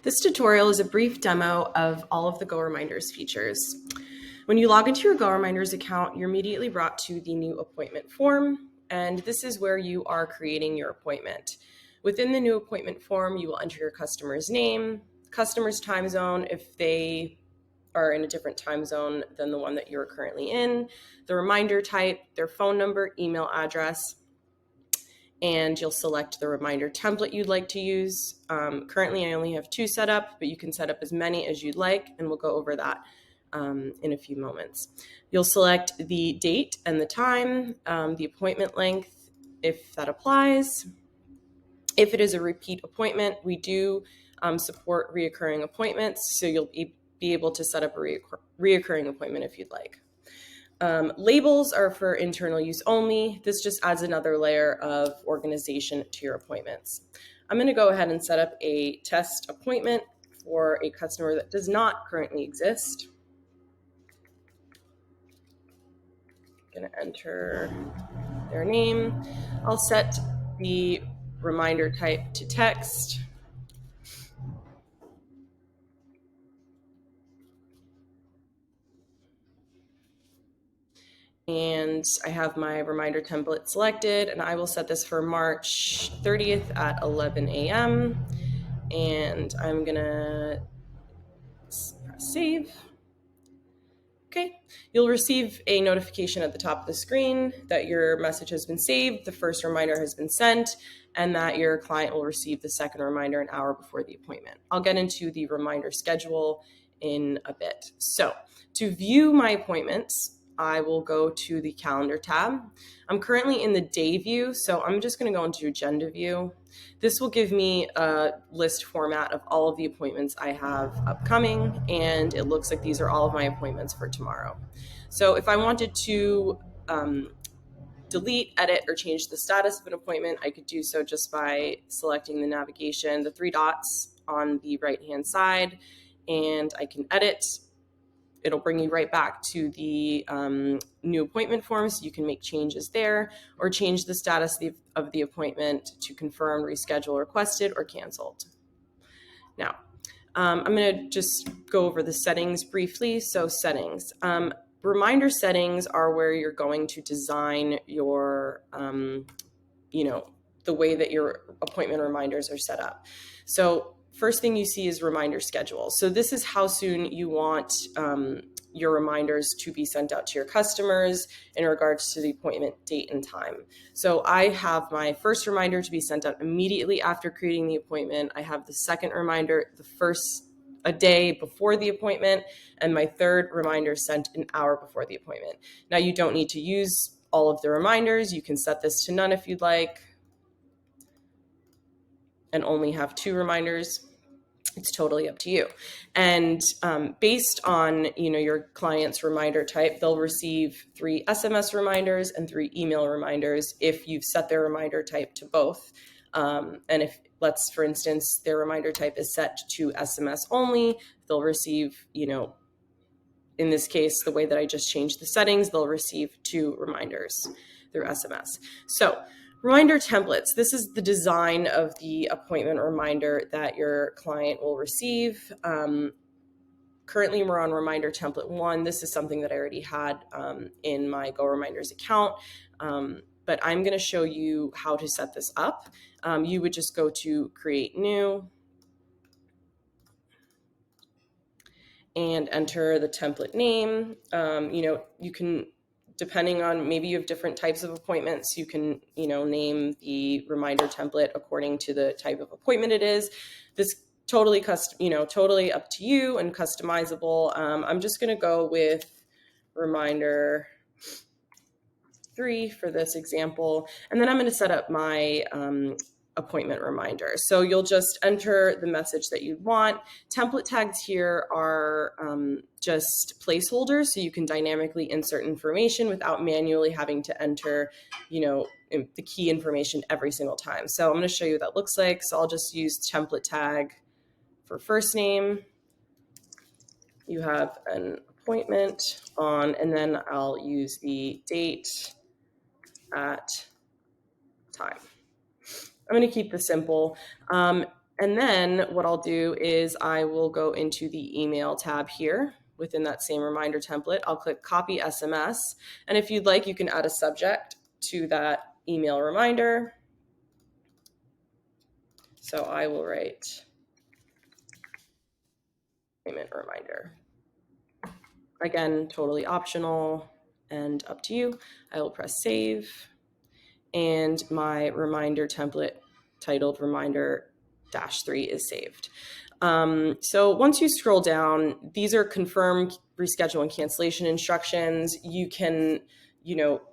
This tutorial is a brief demo of all of the GoReminders features. When you log into your GoReminders account, you're immediately brought to the new appointment form, and this is where you are creating your appointment. Within the new appointment form, you will enter your customer's name, customer's time zone if they are in a different time zone than the one that you're currently in, the reminder type, their phone number, email address, and you'll select the reminder template you'd like to use. Currently, I only have 2 set up, but you can set up as many as you'd like, and we'll go over that in a few moments. You'll select the date and the time, the appointment length, if that applies. If it is a repeat appointment, we do support reoccurring appointments, so you'll be able to set up a reoccurring appointment if you'd like. Labels are for internal use only. This just adds another layer of organization to your appointments. I'm going to go ahead and set up a test appointment for a customer that does not currently exist. I'm going to enter their name. I'll set the reminder type to text. And I have my reminder template selected, and I will set this for March 30th at 11 a.m. And I'm gonna press save. Okay, you'll receive a notification at the top of the screen that your message has been saved, the first reminder has been sent, and that your client will receive the second reminder an hour before the appointment. I'll get into the reminder schedule in a bit. So to view my appointments, I will go to the calendar tab. I'm currently in the day view, so I'm just going to go into agenda view. This will give me a list format of all of the appointments I have upcoming, and it looks like these are all of my appointments for tomorrow. So if I wanted to delete, edit, or change the status of an appointment, I could do so just by selecting the navigation, the 3 dots on the right-hand side, and I can edit. It'll bring you right back to the new appointment form, so you can make changes there or change the status of the appointment to confirm, reschedule, requested, or canceled. Now, I'm going to just go over the settings briefly. So settings. Reminder settings are where you're going to design your, the way that your appointment reminders are set up. So first thing you see is reminder schedule. So this is how soon you want your reminders to be sent out to your customers in regards to the appointment date and time. So I have my first reminder to be sent out immediately after creating the appointment. I have the second reminder a day before the appointment, and my third reminder sent an hour before the appointment. Now you don't need to use all of the reminders. You can set this to none if you'd like, and only have 2 reminders. It's totally up to you. And based on your client's reminder type, they'll receive 3 SMS reminders and 3 email reminders if you've set their reminder type to both. And if, for instance, their reminder type is set to SMS only, they'll receive, in this case, the way that I just changed the settings, they'll receive 2 reminders through SMS. So reminder templates. This is the design of the appointment reminder that your client will receive. Currently, we're on reminder template 1. This is something that I already had in my GoReminders account, but I'm going to show you how to set this up. You would just go to Create New and enter the template name. You can, depending on, maybe you have different types of appointments, you can, name the reminder template according to the type of appointment it is. This totally totally up to you and customizable. I'm just going to go with reminder 3 for this example, and then I'm going to set up my appointment reminder. So you'll just enter the message that you want. Template tags here are just placeholders, so you can dynamically insert information without manually having to enter, the key information every single time. So I'm going to show you what that looks like. So I'll just use template tag for first name. You have an appointment on, and then I'll use the date at time. I'm going to keep this simple. And then what I'll do is I will go into the email tab here within that same reminder template. I'll click copy SMS. And if you'd like, you can add a subject to that email reminder. So I will write payment reminder. Again, totally optional and up to you. I will press save, and my reminder template titled reminder-3 is saved. So once you scroll down, these are confirm, reschedule, and cancellation instructions. You can,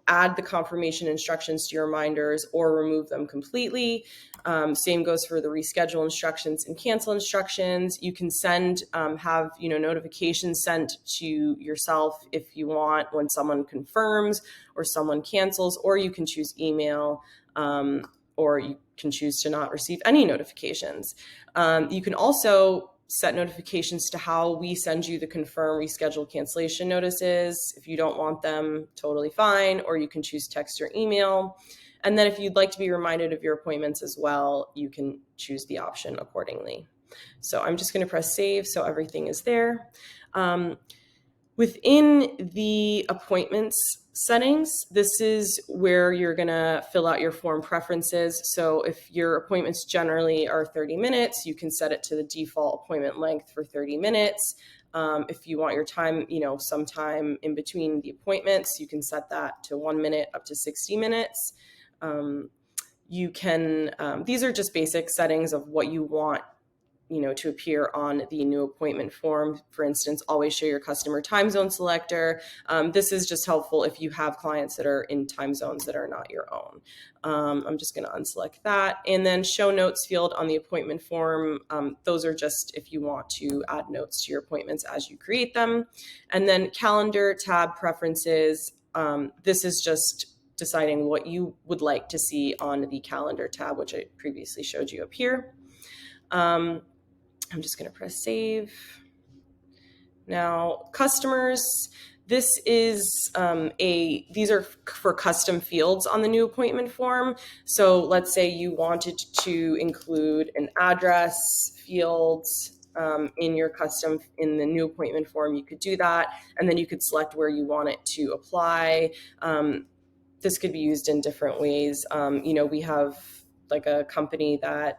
add the confirmation instructions to your reminders or remove them completely. Same goes for the reschedule instructions and cancel instructions. You can send, have, notifications sent to yourself if you want when someone confirms or someone cancels, or you can choose email, or you can choose to not receive any notifications. You can also set notifications to how we send you the confirm, reschedule, cancellation notices. If you don't want them, totally fine, or you can choose text or email. And then if you'd like to be reminded of your appointments as well, you can choose the option accordingly. So I'm just going to press save so everything is there. Within the appointments settings, this is where you're going to fill out your form preferences. So if your appointments generally are 30 minutes, you can set it to the default appointment length for 30 minutes. If you want your time, sometime in between the appointments, you can set that to 1 minute up to 60 minutes. You can, these are just basic settings of what you want to appear on the new appointment form. For instance, always show your customer time zone selector. This is just helpful if you have clients that are in time zones that are not your own. I'm just going to unselect that. And then show notes field on the appointment form. Those are just if you want to add notes to your appointments as you create them. And then calendar tab preferences. This is just deciding what you would like to see on the calendar tab, which I previously showed you up here. I'm just going to press save. Now, customers, this is these are for custom fields on the new appointment form. So let's say you wanted to include an address field in the new appointment form, you could do that. And then you could select where you want it to apply. This could be used in different ways. We have like a company that,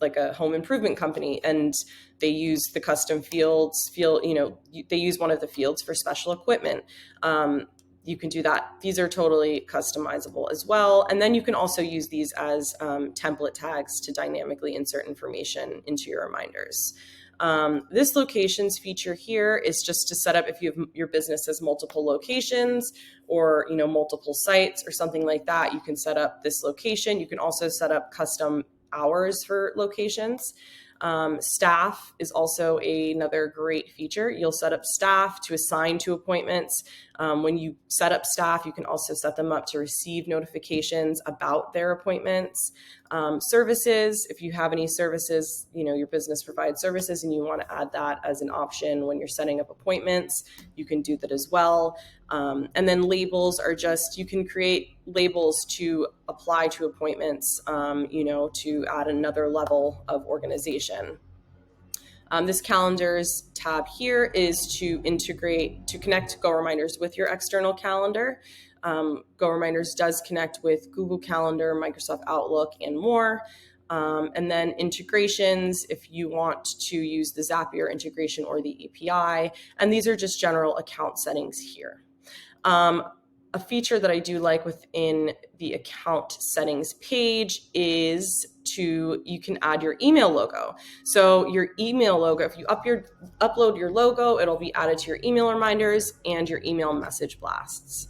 like a home improvement company, and they use the custom fields, they use one of the fields for special equipment. You can do that. These are totally customizable as well. And then you can also use these as template tags to dynamically insert information into your reminders. This locations feature here is just to set up if your business has multiple locations or multiple sites or something like that. You can set up this location. You can also set up custom hours for locations. Staff is also another great feature. You'll set up staff to assign to appointments. When you set up staff, you can also set them up to receive notifications about their appointments. Services, if you have any services, your business provides services and you want to add that as an option when you're setting up appointments, you can do that as well. And then labels are just, you can create labels to apply to appointments, to add another level of organization. This calendars tab here is to connect GoReminders with your external calendar. GoReminders does connect with Google Calendar, Microsoft Outlook, and more. And then integrations, if you want to use the Zapier integration or the API. And these are just general account settings here. A feature that I do like within the account settings page is you can add your email logo. So your email logo, if you upload your logo, it'll be added to your email reminders and your email message blasts.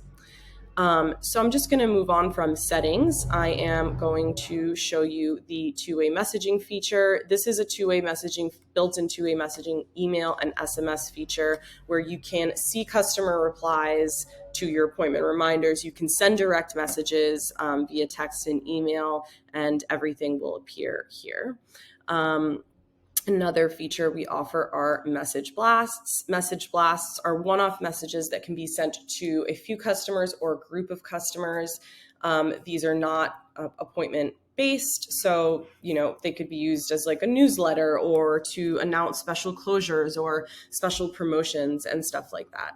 So I'm just going to move on from settings. I am going to show you the two-way messaging feature. This is a built-in two-way messaging email and SMS feature where you can see customer replies to your appointment reminders. You can send direct messages via text and email, and everything will appear here. Another feature we offer are message blasts. Message blasts are one-off messages that can be sent to a few customers or a group of customers. These are not appointment based. So, they could be used as like a newsletter or to announce special closures or special promotions and stuff like that.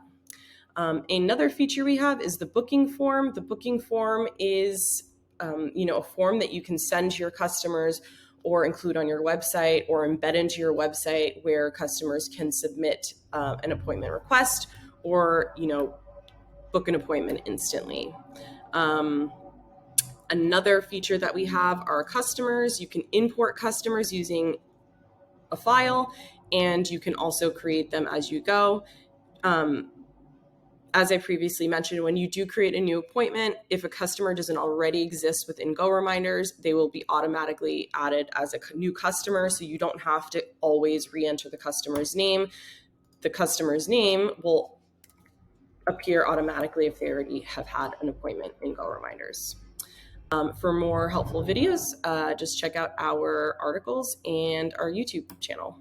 Another feature we have is the booking form. The booking form is, a form that you can send to your customers or include on your website or embed into your website where customers can submit an appointment request or, book an appointment instantly. Another feature that we have are customers. You can import customers using a file, and you can also create them as you go. As I previously mentioned, when you do create a new appointment, if a customer doesn't already exist within GoReminders, they will be automatically added as a new customer, so you don't have to always re-enter the customer's name. The customer's name will appear automatically if they already have had an appointment in GoReminders. For more helpful videos, just check out our articles and our YouTube channel.